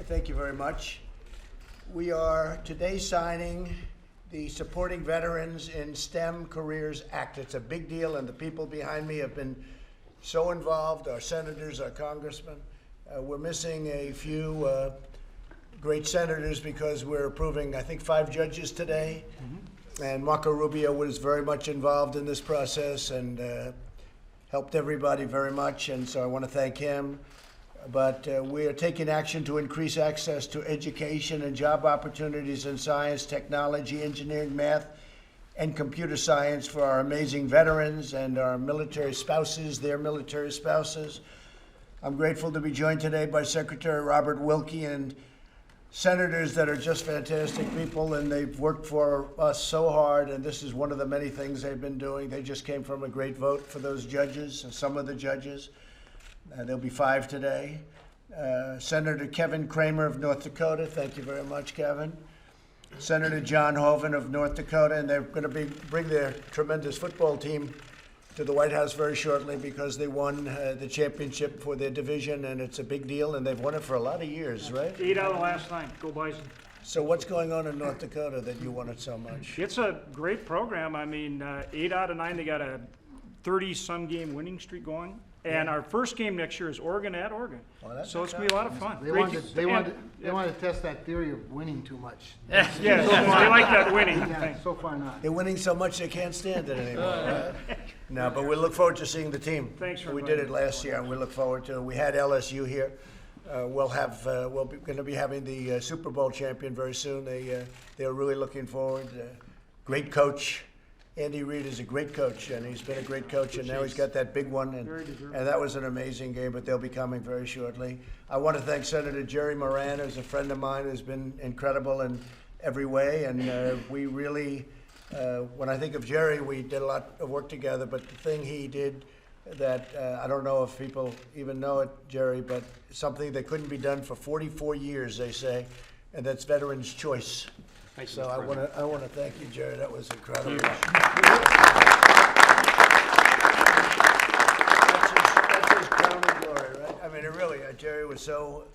Thank you very much. We are today signing the Supporting Veterans in STEM Careers Act. It's a big deal, and the people behind me have been so involved, our senators, our congressmen. We're missing a few great senators because we're approving, I think, 5 judges today. And Marco Rubio was very much involved in this process and helped everybody very much, and so I want to thank him. But we are taking action to increase access to education and job opportunities in science, technology, engineering, math, and computer science for our amazing veterans and our military spouses, their military spouses. I'm grateful to be joined today by Secretary Robert Wilkie and senators that are just fantastic people, and they've worked for us so hard, and this is one of the many things they've been doing. They just came from a great vote for those judges, and some of the judges. There'll be 5 today. Senator Kevin Kramer of North Dakota. Thank you very much, Kevin. Senator John Hoeven of North Dakota, and they're going to bring their tremendous football team to the White House very shortly because they won the championship for their division, and it's a big deal, and they've won it for a lot of years, right? 8 out of the last 9. Go Bison. So what's going on in North Dakota that you won it so much? It's a great program. I mean, 8 out of 9, they got a 30-some game winning streak going. And our first game next year is Oregon at Oregon. Well, so it's going to be a lot of fun. They wanted to test that theory of winning too much. Yeah, they like that winning Yeah, thing. so far not. They're winning so much they can't stand it anymore, right? No, but we look forward to seeing the team. Thanks for We inviting did it last year, and we look forward to it. We had LSU here. We're going to be having the Super Bowl champion very soon. They're really looking forward. Great coach. Andy Reid is a great coach, and he's been a great coach, and now he's got that big one, and that was an amazing game, but they'll be coming very shortly. I want to thank Senator Jerry Moran, who's a friend of mine, who's been incredible in every way, and we really, when I think of Jerry, we did a lot of work together, but the thing he did that, I don't know if people even know it, Jerry, but something that couldn't be done for 44 years, they say, and that's Veterans Choice. So I want to thank you, Jerry. That was incredible. That's his crowning glory, right? I mean, it really, Jerry was so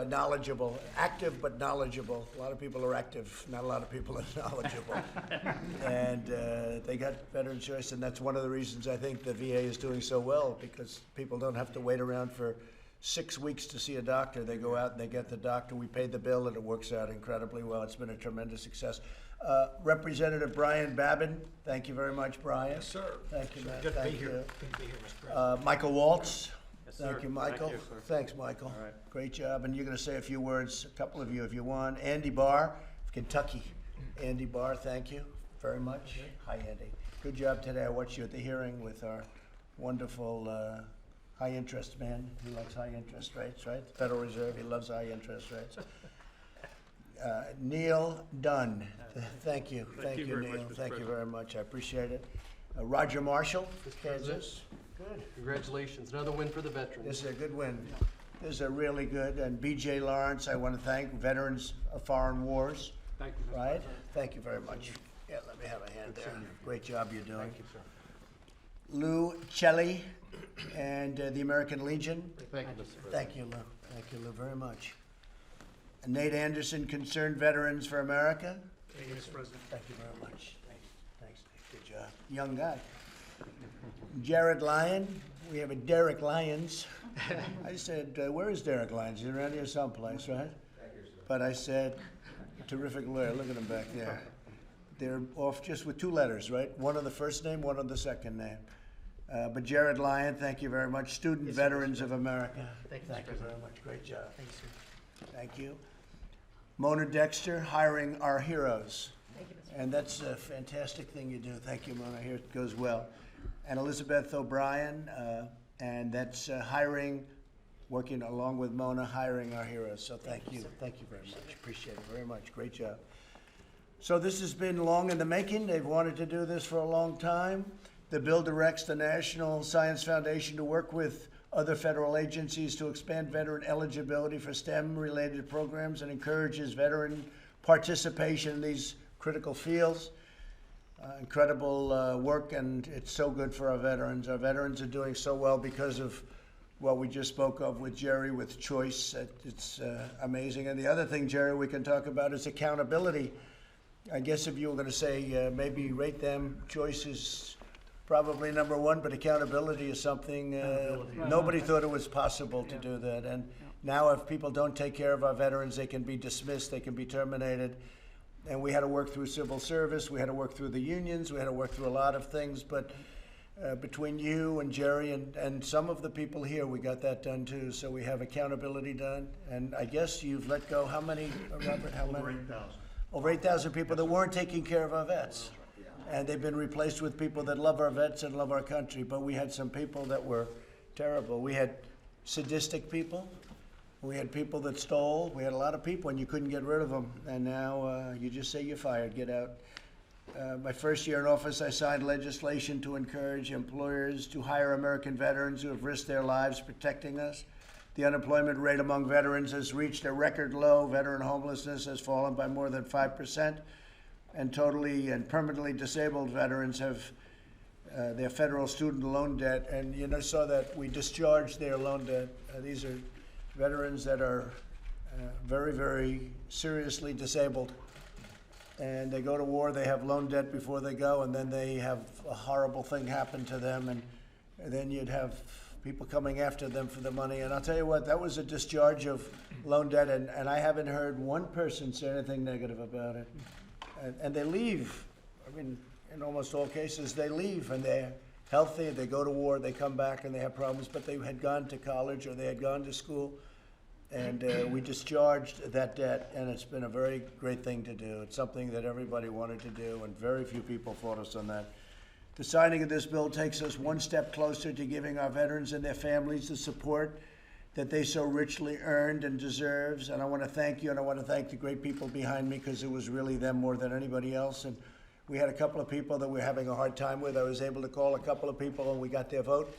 knowledgeable, active but knowledgeable. A lot of people are active, not a lot of people are knowledgeable. And they got Veterans Choice, and that's one of the reasons I think the VA is doing so well, because people don't have to wait around for 6 weeks to see a doctor. They go out and they get the doctor. We paid the bill, and it works out incredibly well. It's been a tremendous success. Representative Brian Babin, thank you very much, Brian. Yes, sir. Thank you, Matt. Good to be Thank here. you. Good to be here, Mr. President. Michael Waltz. Yes, sir. Thank you, Michael. Thank you, sir. Thanks, Michael. All right. Great job. And you're going to say a few words, a couple of you if you want. Andy Barr, Kentucky. Andy Barr, thank you very much. Hi, Andy. Good job today. I watched you at the hearing with our wonderful high interest man. He likes high interest rates, right? Federal Reserve, he loves high interest rates. Neil Dunn, thank you. Thank you, very Neil. much, Mr. Thank you President. very much. I appreciate it. Roger Marshall, Kansas. Good. Congratulations, another win for the veterans. This is a good win. This is a really good. And B.J. Lawrence, I want to thank Veterans of Foreign Wars. Thank you, Mr. Right? President. Thank you very much. Yeah, let me have a hand there. Great job you're doing. Thank you, sir. Lou Celli and the American Legion. Thank you, Mr. President. Thank you, Lou. Thank you, Lou, very much. And Nate Anderson, Concerned Veterans for America. Thank you, Mr. President. Thank you very much. Thanks, Nate. Good job. Young guy. Jared Lyon. We have a Derek Lyons. I said, where is Derek Lyons? He's around here someplace, right? But I said, terrific lawyer. Look at him back there. They're off just with 2 letters, right? One on the first name, one on the second name. But Jared Lyon, thank you very much. Student Veterans of America. Thank you very much. Great job. Thank you, sir. Thank you. Mona Dexter, hiring our heroes. And that's a fantastic thing you do. Thank you, Mona. Here it goes well. And Elizabeth O'Brien, and that's hiring, working along with Mona, hiring our heroes. So thank you. Thank you very much. Appreciate it very much. Great job. So this has been long in the making. They've wanted to do this for a long time. The bill directs the National Science Foundation to work with other federal agencies to expand veteran eligibility for STEM-related programs and encourages veteran participation in these critical fields. Incredible work, and it's so good for our veterans. Our veterans are doing so well because of what we just spoke of with Jerry, with choice. It's amazing. And the other thing, Jerry, we can talk about is accountability. I guess if you were going to say maybe rate them, choice is probably number one, but accountability is something nobody thought it was possible to do that. And now if people don't take care of our veterans, they can be dismissed, they can be terminated. And we had to work through civil service, we had to work through the unions, we had to work through a lot of things, but between you and Jerry and some of the people here, we got that done too. So we have accountability done. And I guess you've let go, how many, Robert, how many? Over 8,000. Over 8,000 people that weren't taking care of our vets. And they've been replaced with people that love our vets and love our country. But we had some people that were terrible. We had sadistic people. We had people that stole. We had a lot of people, and you couldn't get rid of them. And now you just say you're fired, get out. My first year in office, I signed legislation to encourage employers to hire American veterans who have risked their lives protecting us. The unemployment rate among veterans has reached a record low. Veteran homelessness has fallen by more than 5%. And totally and permanently disabled veterans have their federal student loan debt. And you know, saw that we discharged their loan debt. These are veterans that are very, very seriously disabled. And they go to war, they have loan debt before they go, and then they have a horrible thing happen to them, and then you'd have people coming after them for the money. And I'll tell you what, that was a discharge of loan debt, and I haven't heard one person say anything negative about it. And they leave. I mean, in almost all cases, they leave, and they're healthy, they go to war, they come back, and they have problems, but they had gone to college or they had gone to school. And we discharged that debt, and it's been a very great thing to do. It's something that everybody wanted to do, and very few people fought us on that. The signing of this bill takes us one step closer to giving our veterans and their families the support that they so richly earned and deserves. And I want to thank you, and I want to thank the great people behind me, because it was really them more than anybody else. And we had a couple of people that we're having a hard time with. I was able to call a couple of people, and we got their vote.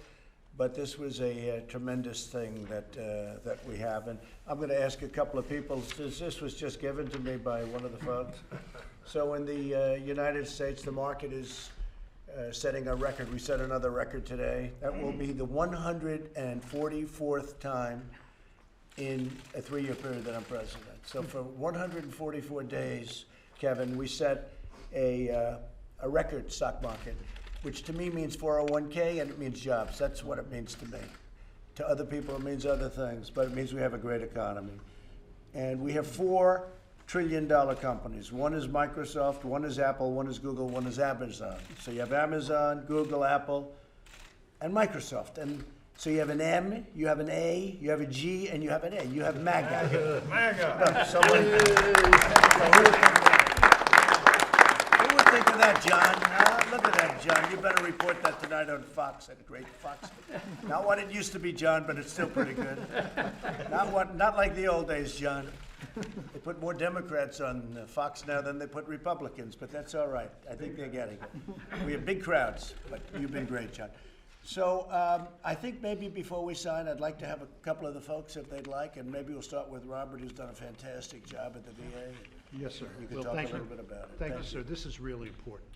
But this was a tremendous thing that we have. And I'm going to ask a couple of people, since this was just given to me by one of the folks. So in the United States, the market is setting a record. We set another record today. That will be the 144th time in a 3-year period that I'm president. So for 144 days, Kevin, we set a record stock market, which to me means 401k, and it means jobs. That's what it means to me. To other people, it means other things, but it means we have a great economy. And we have 4 trillion-dollar companies. One is Microsoft, one is Apple, one is Google, one is Amazon. So you have Amazon, Google, Apple, and Microsoft. And so you have an M, you have an A, you have a G, and you have an A. You have MAGA. MAGA. Who would think of that, John? Look at that, John. You better report that tonight on Fox, that great Fox. Not what it used to be, John, but it's still pretty good. Not like the old days, John. They put more Democrats on Fox now than they put Republicans, but that's all right. I think they're getting it. We have big crowds, but you've been great, John. So I think maybe before we sign, I'd like to have a couple of the folks if they'd like, and maybe we'll start with Robert, who's done a fantastic job at the VA. Yes, sir. You can Well, talk a thank little you. bit about it. Thank you, sir. This is really important.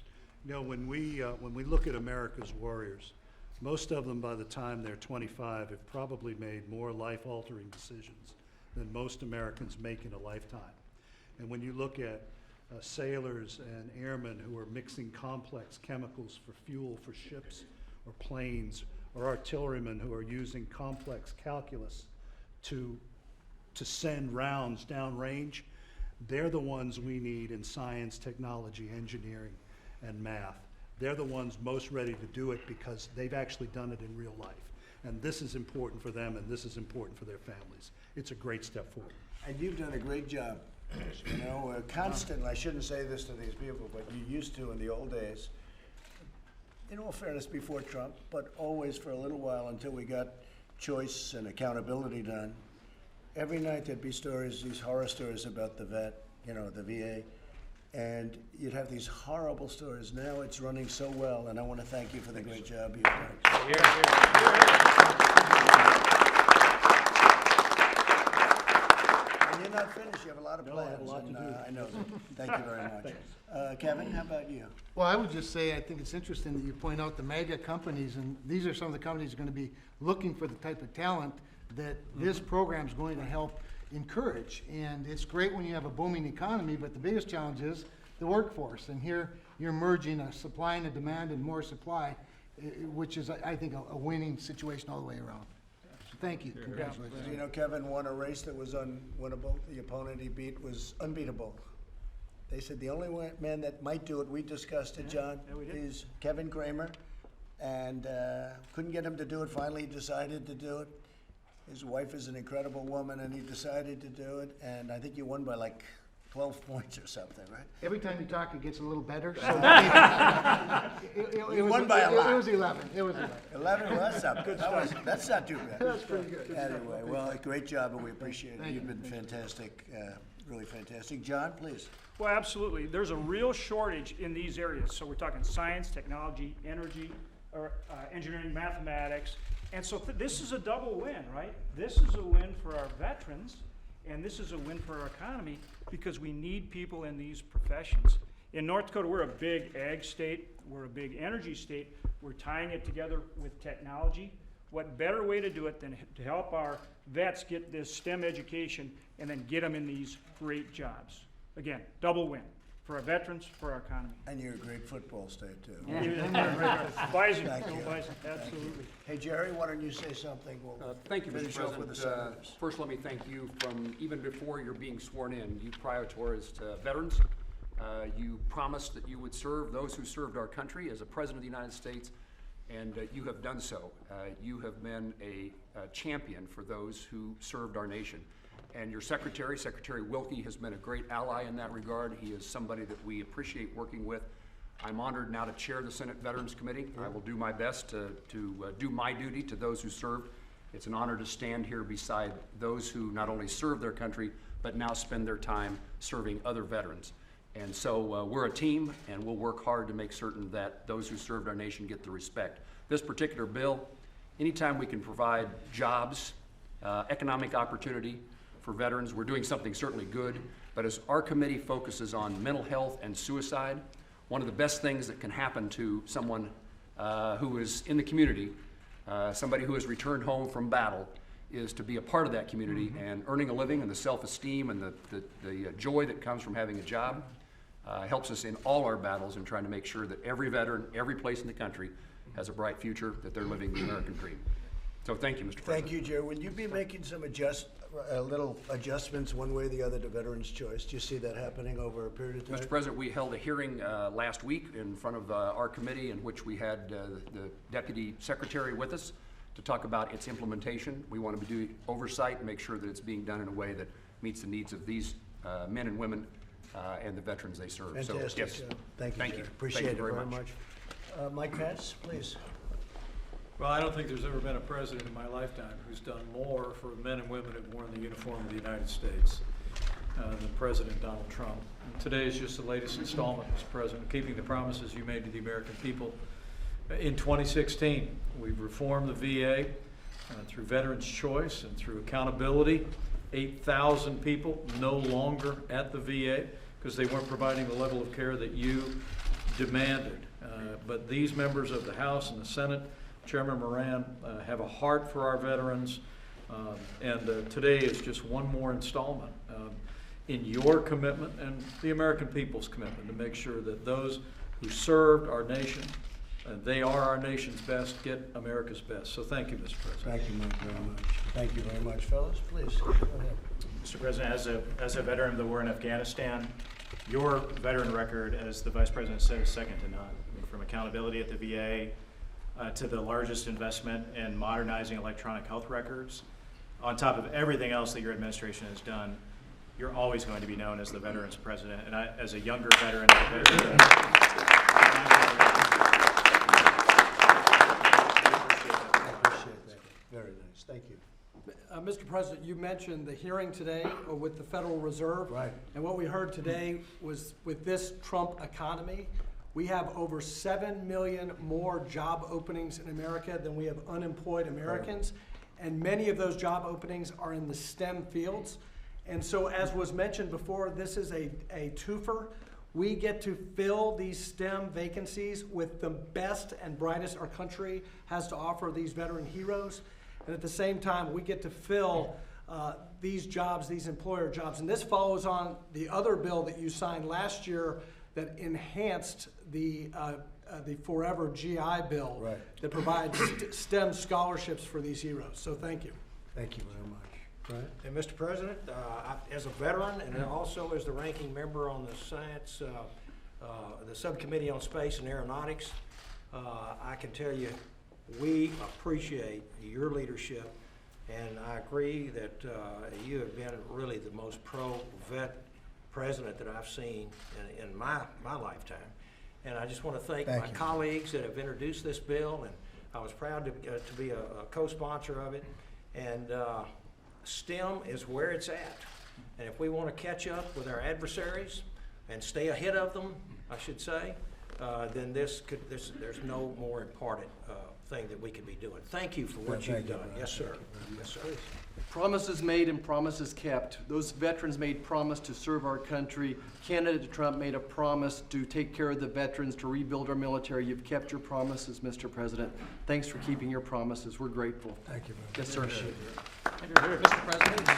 You know, when we look at America's warriors, most of them by the time they're 25 have probably made more life-altering decisions than most Americans make in a lifetime. And when you look at sailors and airmen who are mixing complex chemicals for fuel for ships or planes, or artillerymen who are using complex calculus to send rounds downrange, they're the ones we need in science, technology, engineering, and math. They're the ones most ready to do it because they've actually done it in real life. And this is important for them, and this is important for their families. It's a great step forward. And you've done a great job. You know, constantly, I shouldn't say this to these people, but you used to in the old days, in all fairness, before Trump, but always for a little while until we got choice and accountability done. Every night there'd be stories, these horror stories about the vet, you know, the VA, and you'd have these horrible stories. Now it's running so well, and I want to thank you for the great job you've done. And you not finished. You have a lot of No, I have a plans. lot to and, do. I know. Thank you very much. Kevin, how about you? Well, I would just say, I think it's interesting that you point out the mega companies, and these are some of the companies that are gonna be looking for the type of talent that this program's going to help encourage. And it's great when you have a booming economy, but the biggest challenge is the workforce. And here, you're merging a supply and a demand and more supply, which is, I think, a winning situation all the way around. So thank you, congratulations. You know, Kevin won a race that was unwinnable. The opponent he beat was unbeatable. They said the only man that might do it, we discussed it, John, yeah, we did. is Kevin Kramer. And couldn't get him to do it. Finally, he decided to do it. His wife is an incredible woman, and he decided to do it. And I think you won by like 12 points or something, right? Every time you talk, it gets a little better, so. You won by a lot. It was 11, it was 11. 11, well, that's not bad. That's not too bad. That's pretty good. Anyway, well, great job, and we appreciate it. Thank You've you. been fantastic, really fantastic. John, please. Well, absolutely. There's a real shortage in these areas. So we're talking science, technology, energy, or engineering, mathematics. And so this is a double win, right? This is a win for our veterans, and this is a win for our economy because we need people in these professions. In North Dakota, we're a big ag state. We're a big energy state. We're tying it together with technology. What better way to do it than to help our vets get this STEM education and then get them in these great jobs? Again, double win for our veterans, for our economy. And you're a great football state, too. Bison, Thank you. Bison, absolutely. Hey, Jerry, why don't you say something? We'll Thank you, Mr. finish off with the President. senators. First, let me thank you from even before you're being sworn in. You prioritized veterans. You promised that you would serve those who served our country as a President of the United States, and you have done so. You have been a champion for those who served our nation. And your secretary, Secretary Wilkie, has been a great ally in that regard. He is somebody that we appreciate working with. I'm honored now to chair the Senate Veterans Committee. I will do my best to do my duty to those who served. It's an honor to stand here beside those who not only served their country, but now spend their time serving other veterans. And so we're a team, and we'll work hard to make certain that those who served our nation get the respect. This particular bill, anytime we can provide jobs, economic opportunity for veterans, we're doing something certainly good. But as our committee focuses on mental health and suicide, one of the best things that can happen to someone who is in the community, somebody who has returned home from battle, is to be a part of that community and earning a living, and the self-esteem and the joy that comes from having a job helps us in all our battles in trying to make sure that every veteran, every place in the country has a bright future, that they're living the American dream. So thank you, Mr. President. Thank you, Jerry. Will you be making some little adjustments one way or the other to Veterans Choice? Do you see that happening over a period of time? Mr. President, we held a hearing last week in front of our committee in which we had the Deputy Secretary with us to talk about its implementation. We want to do oversight and make sure that it's being done in a way that meets the needs of these men and women and the veterans they serve. Fantastic. So, yes. Thank you, Thank Jerry. you. Appreciate Thank it you very very much. Mike Pence, please. Well, I don't think there's ever been a president in my lifetime who's done more for men and women who've worn the uniform of the United States than President Donald Trump. And today is just the latest installment, Mr. President, keeping the promises you made to the American people. In 2016, we've reformed the VA through Veterans Choice and through accountability. 8,000 people no longer at the VA because they weren't providing the level of care that you demanded. But these members of the House and the Senate, Chairman Moran, have a heart for our veterans, and today is just one more installment in your commitment and the American people's commitment to make sure that those who served our nation, they are our nation's best, get America's best. So thank you, Mr. President. Thank you, Mike, very much. Thank you very much, fellas. Please, go ahead. Mr. President, as a veteran of the war in Afghanistan, your veteran record, as the Vice President said, is second to none. I mean, from accountability at the VA to the largest investment in modernizing electronic health records, on top of everything else that your administration has done, you're always going to be known as the Veterans President. And I, as a younger veteran, Appreciate that. Very nice. Thank you. Mr. President, you mentioned the hearing today with the Federal Reserve. Right. And what we heard today was with this Trump economy, we have over 7 million more job openings in America than we have unemployed Americans. And many of those job openings are in the STEM fields. And so as was mentioned before, this is a twofer. We get to fill these STEM vacancies with the best and brightest our country has to offer, these veteran heroes. And at the same time, we get to fill these jobs, these employer jobs. And this follows on the other bill that you signed last year that enhanced the Forever GI Bill that provides STEM scholarships for these heroes. So thank you. Thank you very much. Right. And Mr. President, as a veteran and also as the ranking member on the science, the subcommittee on space and aeronautics, I can tell you we appreciate your leadership, and I agree that you have been really the most pro-vet president that I've seen in my lifetime. And I just want to thank my colleagues that have introduced this bill, and I was proud to be a co-sponsor of it. And STEM is where it's at. And if we want to catch up with our adversaries and stay ahead of them, I should say, then there's no more important thing that we could be doing. Thank you for what you've done. Yes, sir. Yes, sir. Promises made and promises kept. Those veterans made promise to serve our country. Candidate Trump made a promise to take care of the veterans, to rebuild our military. You've kept your promises, Mr. President. Thanks for keeping your promises. We're grateful. Thank you. Yes, sir. Mr. President, can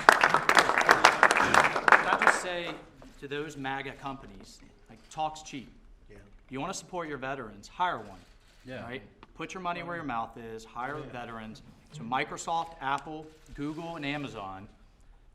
I just say to those MAGA companies, like, talk's cheap. Yeah. You want to support your veterans, hire one. Right? Put your money where your mouth is, hire veterans. So Microsoft, Apple, Google, and Amazon,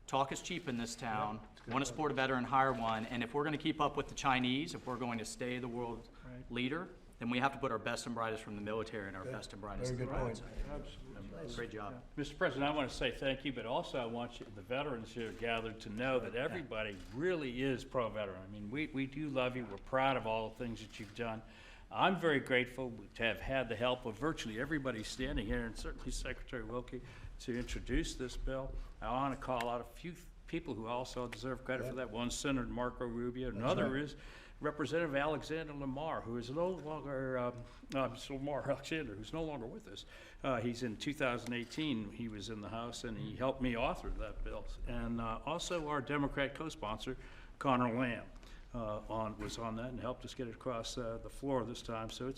talk is cheap in this town. Want to support a veteran, hire one. And if we're going to keep up with the Chinese, if we're going to stay the world leader, then we have to put our best and brightest from the military and our best and brightest Very in the good private point. sector. Great job. Mr. President, I want to say thank you, but also I want the veterans here gathered to know that everybody really is pro-veteran. I mean, we do love you. We're proud of all the things that you've done. I'm very grateful to have had the help of virtually everybody standing here, and certainly Secretary Wilkie, to introduce this bill. I want to call out a few people who also deserve credit for that. One, Senator Marco Rubio. Another is Representative Alexander Lamar, who is no longer, Lamar Alexander, who's no longer with us. He's in 2018, he was in the House, and he helped me author that bill. And also our Democrat co-sponsor, Connor Lamb. Was on that and helped us get it across the floor this time. So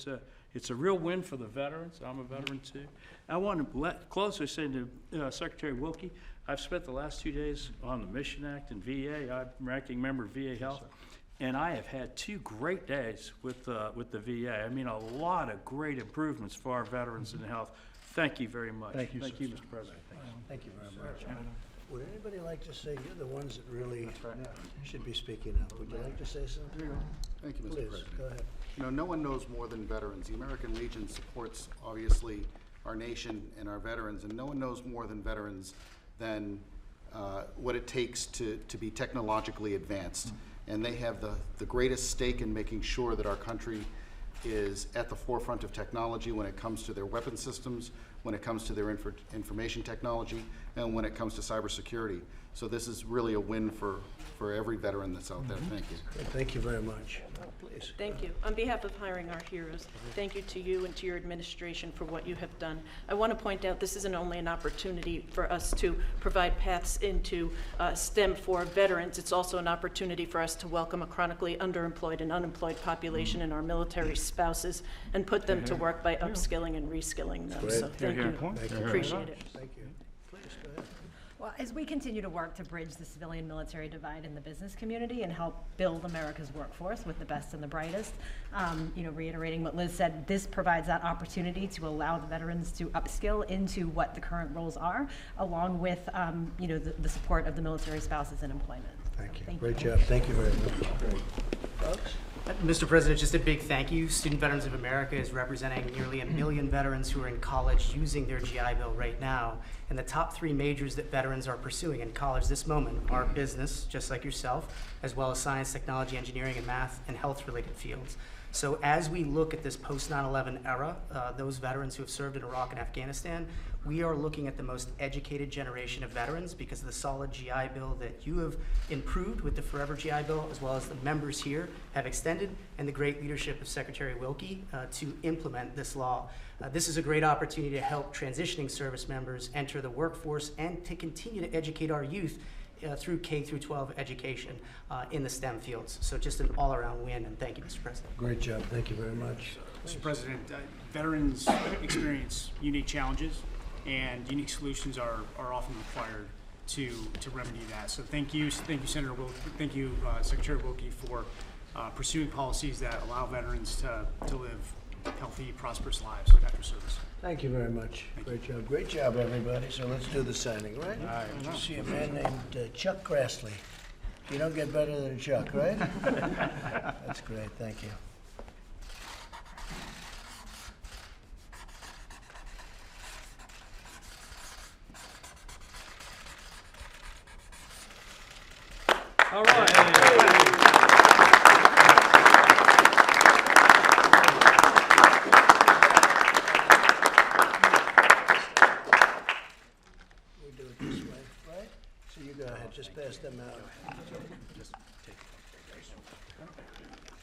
it's a real win for the veterans. I'm a veteran too. I want to close by saying to Secretary Wilkie, I've spent the last 2 days on the Mission Act and VA. I'm ranking member of VA Health, and I have had 2 great days with the VA. I mean, a lot of great improvements for our veterans in health. Thank you very much. Thank you, Mr. President. Thank you very much. Would anybody like to say, you're the ones that really should be speaking up. Would you like to say something? Thank you, Mr. Please, President. go ahead. You know, no one knows more than veterans. The American Legion supports, obviously, our nation and our veterans, and no one knows more than veterans than what it takes to be technologically advanced. And they have the greatest stake in making sure that our country is at the forefront of technology when it comes to their weapon systems, when it comes to their information technology, and when it comes to cybersecurity. So this is really a win for every veteran that's out there. Thank you. Thank you very much. Please. Thank you. On behalf of Hiring Our Heroes, thank you to you and to your administration for what you have done. I want to point out this isn't only an opportunity for us to provide paths into STEM for veterans, it's also an opportunity for us to welcome a chronically underemployed and unemployed population in our military spouses and put them to work by upskilling and reskilling them. So thank you. Appreciate it. Thank you. Please, go ahead. Well, as we continue to work to bridge the civilian-military divide in the business community and help build America's workforce with the best and the brightest, reiterating what Liz said, this provides that opportunity to allow the veterans to upskill into what the current roles are, along with, the support of the military spouses in employment. Thank you. Thank Great you. job. Thank you very much. Folks? Mr. President, just a big thank you. Student Veterans of America is representing nearly 1 million veterans who are in college using their GI Bill right now. And the top 3 majors that veterans are pursuing in college this moment are business, just like yourself, as well as science, technology, engineering, and math, and health-related fields. So as we look at this post-9/11 era, those veterans who have served in Iraq and Afghanistan, we are looking at the most educated generation of veterans because of the solid GI Bill that you have improved with the Forever GI Bill, as well as the members here have extended, and the great leadership of Secretary Wilkie to implement this law. This is a great opportunity to help transitioning service members enter the workforce and to continue to educate our youth through K through 12 education in the STEM fields. So just an all-around win, and thank you, Mr. President. Great job. Thank you very much. Mr. President, veterans experience unique challenges, and unique solutions are often required to remedy that. So thank you, Senator Wilkie, thank you, Secretary Wilkie, for pursuing policies that allow veterans to live healthy, prosperous lives after service. Thank you very much. Great job. Great job, everybody. So let's do the signing, right? All right. I see a man named Chuck Grassley. You don't get better than Chuck, right? That's great. Thank you. All right. We do it this way, right? So you go ahead, just pass them out.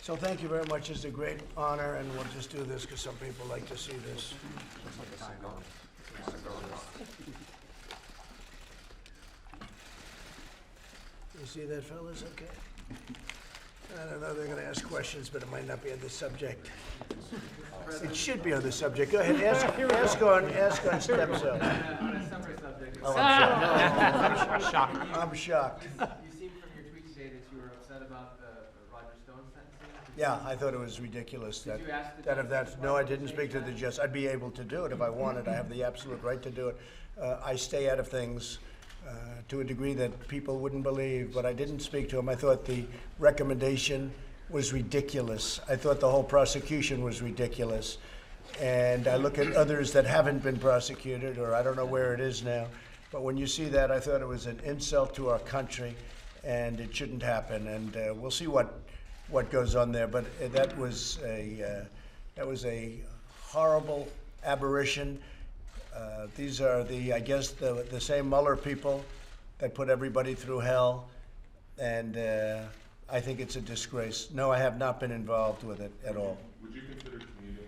So thank you very much. It's a great honor, and we'll just do this because some people like to see this. You see that, fellas? Okay. I don't know, they're gonna ask questions, but it might not be on this subject. It should be on this subject. Go ahead, ask on stem cells. On a separate subject. Oh, I'm shocked. I'm shocked. You seem from your tweet today that you were upset about the Roger Stone sentencing. Yeah, I thought it was ridiculous that, Did you ask the that if judge that's, to no, I change didn't speak to the judge. I'd be able to do it if I wanted. I have the absolute right to do it. I stay out of things to a degree that people wouldn't believe, but I didn't speak to him. I thought the recommendation was ridiculous. I thought the whole prosecution was ridiculous. And I look at others that haven't been prosecuted, or I don't know where it is now. But when you see that, I thought it was an insult to our country, and it shouldn't happen. And we'll see what goes on there. But that was a horrible aberration. These are I guess the same Mueller people that put everybody through hell, and I think it's a disgrace. No, I have not been involved with it at all. Would you consider commuting?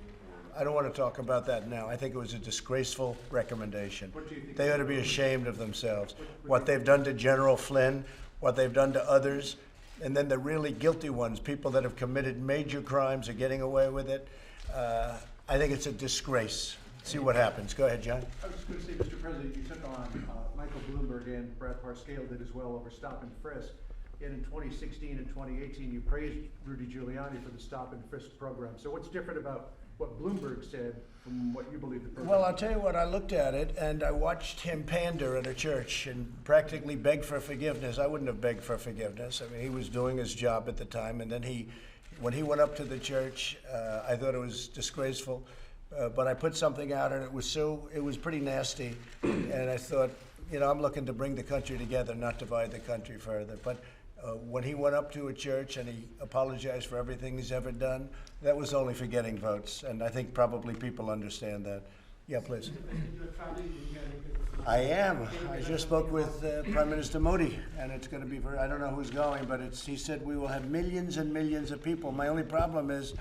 I don't want to talk about that now. I think it was a disgraceful recommendation. What do you think? They ought to be ashamed of themselves. What they've done to General Flynn, what they've done to others, and then the really guilty ones, people that have committed major crimes are getting away with it. I think it's a disgrace. See what happens. Go ahead, John. I was just going to say, Mr. President, you took on Michael Bloomberg, and Brad Parscale did as well over stop and frisk. Yet in 2016 and 2018, you praised Rudy Giuliani for the stop and frisk program. So what's different about what Bloomberg said from what you believe the program? Well, I'll tell you what, I looked at it, and I watched him pander at a church and practically beg for forgiveness. I wouldn't have begged for forgiveness. I mean, he was doing his job at the time, and then when he went up to the church, I thought it was disgraceful. But I put something out, and it was pretty nasty. And I thought, I'm looking to bring the country together, not divide the country further. But when he went up to a church and he apologized for everything he's ever done, that was only for getting votes. And I think probably people understand that. Yeah, please. I am. I just spoke with Prime Minister Modi, and it's going to be I don't know who's going, but he said we will have millions and millions of people. My only problem is,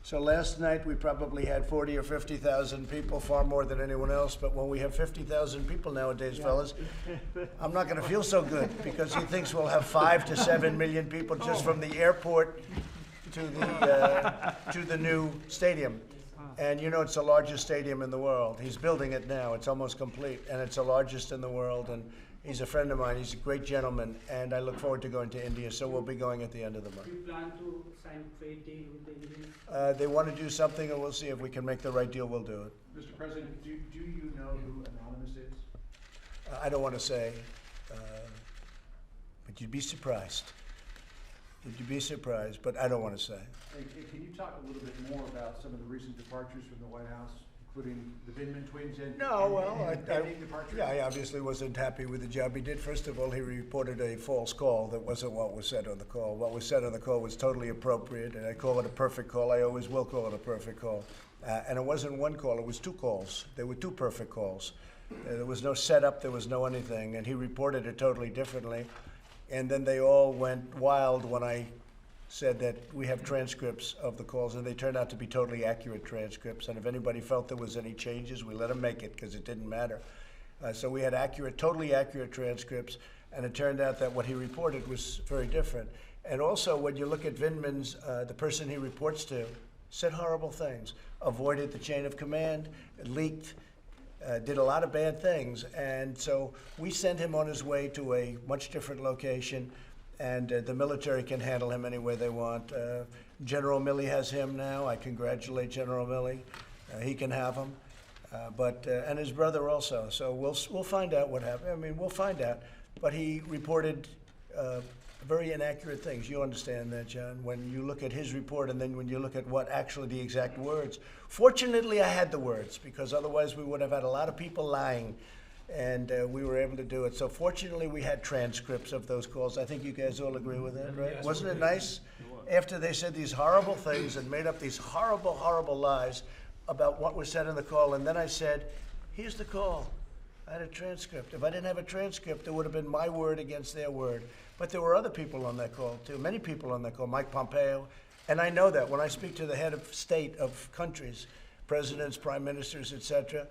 so last night we probably had 40 or 50,000 people, far more than anyone else. But when we have 50,000 people nowadays, fellas, I'm not going to feel so good because he thinks we'll have 5 to 7 million people just from the airport to the new stadium. And it's the largest stadium in the world. He's building it now. It's almost complete, and it's the largest in the world. And he's a friend of mine. He's a great gentleman, and I look forward to going to India. So we'll be going at the end of the month. Do you plan to sign trade deal with the Indians? They want to do something, and we'll see if we can make the right deal. We'll do it. Mr. President, do you know who Anonymous is? I don't want to say, but you'd be surprised. You'd be surprised, but I don't want to say. Hey, can you talk a little bit more about some of the recent departures from the White House, including the Vindman twins and pending departures? I obviously wasn't happy with the job he did. First of all, he reported a false call that wasn't what was said on the call. What was said on the call was totally appropriate, and I call it a perfect call. I always will call it a perfect call. And it wasn't one call, it was 2 calls. There were 2 perfect calls. There was no setup, there was no anything, and he reported it totally differently. And then they all went wild when I said that we have transcripts of the calls, and they turned out to be totally accurate transcripts. And if anybody felt there was any changes, we let them make it because it didn't matter. So we had totally accurate transcripts. And it turned out that what he reported was very different. And also, when you look at Vindman's, the person he reports to, said horrible things, avoided the chain of command, leaked, did a lot of bad things. And so we sent him on his way to a much different location, and the military can handle him any way they want. General Milley has him now. I congratulate General Milley. He can have him. And his brother also. So we'll find out what happened. I mean, we'll find out. But he reported very inaccurate things. You understand that, John, when you look at his report and then when you look at what actually the exact words. Fortunately, I had the words, because otherwise we would have had a lot of people lying, and we were able to do it. So fortunately, we had transcripts of those calls. I think you guys all agree with that, right? Yes. Wasn't it nice? After they said these horrible things and made up these horrible, horrible lies about what was said in the call, and then I said, here's the call. I had a transcript. If I didn't have a transcript, it would have been my word against their word. But there were other people on that call, too, many people on that call, Mike Pompeo. And I know that when I speak to the head of state of countries, presidents, prime ministers, etc.,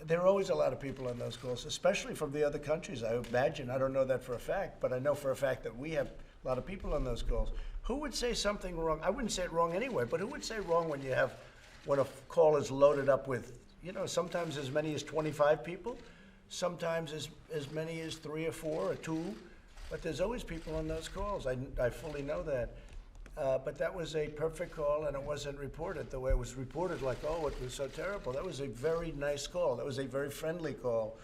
there are always a lot of people on those calls, especially from the other countries, I imagine. I don't know that for a fact, but I know for a fact that we have a lot of people on those calls. Who would say something wrong? I wouldn't say it wrong anyway, but who would say wrong when a call is loaded up with, sometimes as many as 25 people, sometimes as many as 3 or 4 or 2, but there's always people on those calls. I fully know that. But that was a perfect call, and it wasn't reported the way it was reported, like, oh, it was so terrible. That was a very nice call. That was a very friendly call.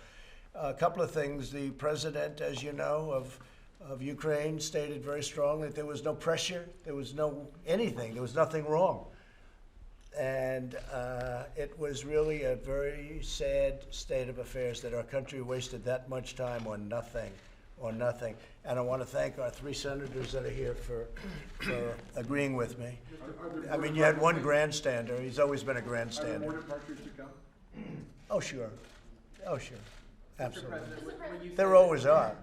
A couple of things. The president, as you know, of Ukraine stated very strongly that there was no pressure, there was no anything, there was nothing wrong. And it was really a very sad state of affairs that our country wasted that much time on nothing. And I want to thank our 3 senators that are here for agreeing with me. I mean, you had one grandstander. He's always been a grandstander. Are there more departures to come? Oh, sure. Oh, sure. Absolutely. When you There say always that- are.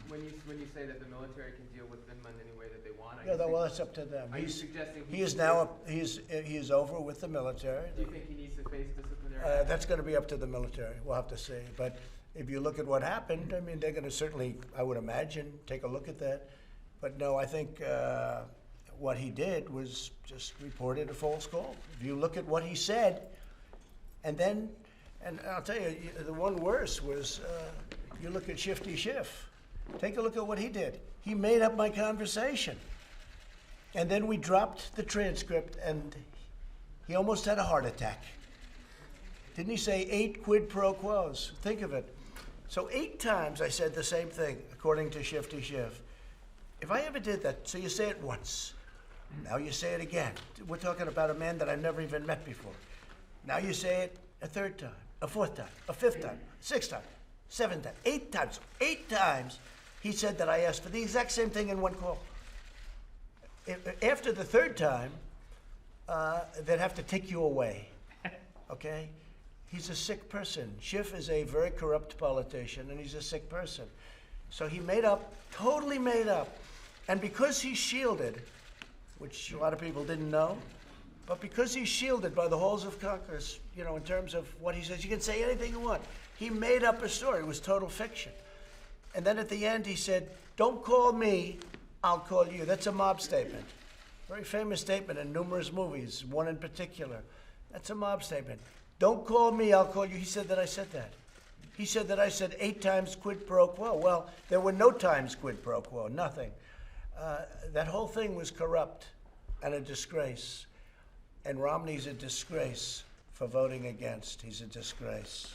When you say that the military can deal with Vindman any way that they want, are Yeah, you well, that's up to them. Are you suggesting He is now, he is over with the military. Do you think he needs to face disciplinary? That's going to be up to the military. We'll have to see. But if you look at what happened, I mean, they're going to certainly, I would imagine, take a look at that. But no, I think what he did was just reported a false call. If you look at what he said, and I'll tell you, the one worse was you look at Shifty Schiff. Take a look at what he did. He made up my conversation. And then we dropped the transcript, and he almost had a heart attack. Didn't he say 8 quid pro quos? Think of it. So 8 times I said the same thing, according to Shifty Schiff. If I ever did that, so you say it once, now you say it again. We're talking about a man that I've never even met before. Now you say it a 3rd time, a 4th time, a 5th time, 6th time, 7th time, 8 times. 8 times he said that I asked for the exact same thing in one call. After the 3rd time, they'd have to take you away, okay? He's a sick person. Schiff is a very corrupt politician, and he's a sick person. So he made up, totally made up. And because he's shielded, which a lot of people didn't know, but because he's shielded by the halls of Congress, in terms of what he says, you can say anything you want. He made up a story. It was total fiction. And then at the end, he said, don't call me, I'll call you. That's a mob statement. Very famous statement in numerous movies, one in particular. That's a mob statement. Don't call me, I'll call you. He said that I said that. He said that I said 8 times quid pro quo. Well, there were no times quid pro quo, nothing. That whole thing was corrupt and a disgrace. And Romney's a disgrace for voting against. He's a disgrace.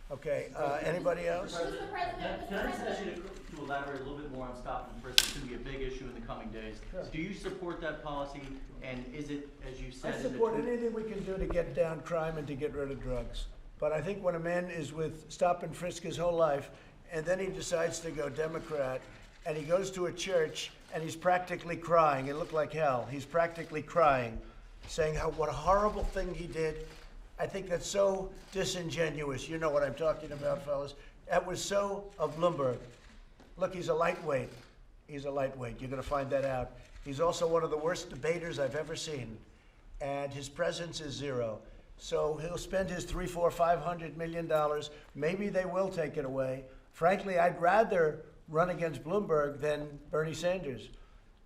Okay, anybody else? Can I just ask you to elaborate a little bit more on stop and frisk? It's going to be a big issue in the coming days. Sure. Do you support that policy, and is it, as you said, I support anything we can do to get down crime and to get rid of drugs. But I think when a man is with stop and frisk his whole life, and then he decides to go Democrat, and he goes to a church, and he's practically crying, it looked like hell, he's practically crying, saying what a horrible thing he did. I think that's so disingenuous. You know what I'm talking about, fellas. That was so of Bloomberg. Look, he's a lightweight. He's a lightweight. You're going to find that out. He's also one of the worst debaters I've ever seen. And his presence is 0. So he'll spend his $300, $400, $500 million. Maybe they will take it away. Frankly, I'd rather run against Bloomberg than Bernie Sanders,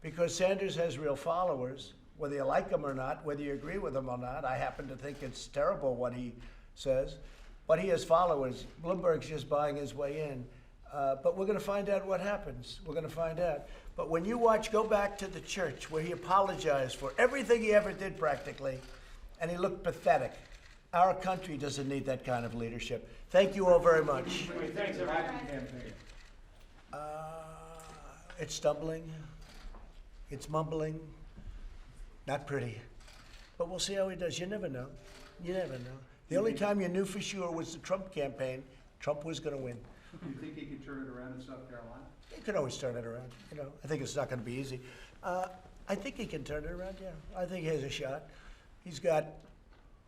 because Sanders has real followers, whether you like him or not, whether you agree with him or not. I happen to think it's terrible what he says, but he has followers. Bloomberg's just buying his way in. But we're going to find out what happens. We're going to find out. But when you watch, go back to the church where he apologized for everything he ever did practically, and he looked pathetic. Our country doesn't need that kind of leadership. Thank you all very much. Thanks, everybody. It's stumbling. It's mumbling. Not pretty. But we'll see how he does. You never know. You never know. The only time you knew for sure was the Trump campaign. Trump was going to win. Do you think he can turn it around in South Carolina? He can always turn it around. You know, I think it's not going to be easy. I think he can turn it around, yeah. I think he has a shot. He's got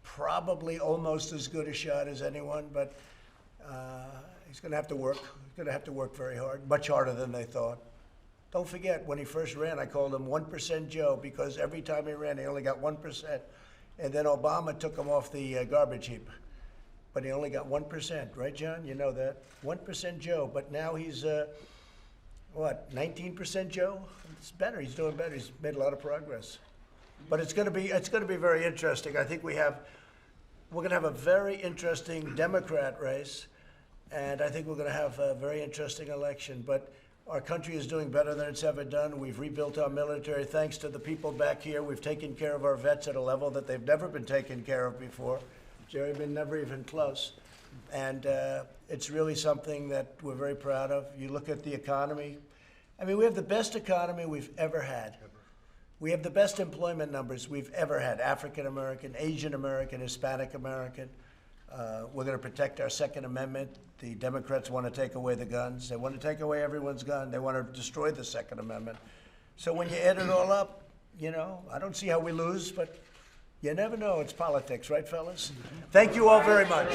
probably almost as good a shot as anyone, but he's going to have to work. He's going to have to work very hard, much harder than they thought. Don't forget, when he first ran, I called him 1% Joe, because every time he ran, he only got 1%. And then Obama took him off the garbage heap. But he only got 1%, right, John? You know that. 1% Joe, but now he's, 19% Joe? It's better, he's doing better, he's made a lot of progress. But it's gonna be very interesting. I think we're gonna have a very interesting Democrat race, and I think we're gonna have a very interesting election. But our country is doing better than it's ever done. We've rebuilt our military thanks to the people back here. We've taken care of our vets at a level that they've never been taken care of before. Jerry, been never even close. And it's really something that we're very proud of. You look at the economy. I mean, we have the best economy we've ever had. We have the best employment numbers we've ever had. African American, Asian American, Hispanic American. We're going to protect our Second Amendment. The Democrats want to take away the guns. They want to take away everyone's gun. They want to destroy the Second Amendment. So when you add it all up, you know, I don't see how we lose, but you never know. It's politics, right, fellas? Thank you all very much.